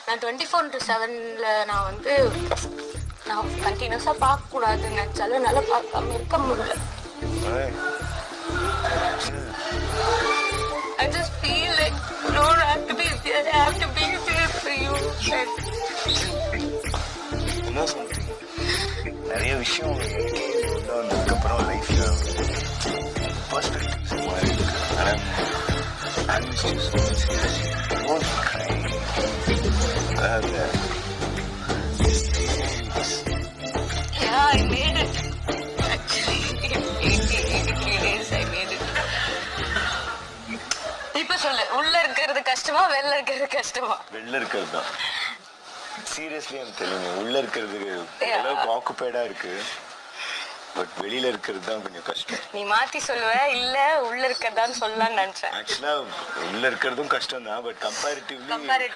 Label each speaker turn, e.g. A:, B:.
A: நான் 24/7ல நான் வந்து நான் கண்டினியூஸா பார்க்க கூடாதுன்னு நினைச்சாலும் என்னால பார்க்காம இருக்க முடியல. I just feel like no, I have to be there. I have to be there for you.
B: You know something? நிறைய விஷயம் எனக்கே உள்ள வந்ததுக்கப்புறம் லைஃப்ல பர்ஸ்பெக்டிவ்ஸ் மாறி இருக்கு. ஆனால் I miss you so much. Don't cry.
A: Yeah, I made it. Actually, in 83 days I made it. இப்ப சொல்லு, உள்ள இருக்கிறது கஷ்டமா வெளில இருக்கிறது கஷ்டமா?
B: வெளில இருக்கிறது தான். சீரியஸ்லி ஐம் டெல்லிங் யூ, உள்ள இருக்கிறது அளவுக்கு ஆக்குபைடா இருக்கு, பட் வெளியில இருக்கிறது தான் கொஞ்சம் கஷ்டம்.
A: நீ மாத்தி சொல்லுவ, இல்ல உள்ள இருக்கிறதான்னு சொல்லலாம்னு நினைச்சேன்.
B: ஆக்சுவலா உள்ள இருக்கிறதும் கஷ்டம் தான், பட் கம்பேரிட்டிவ்லி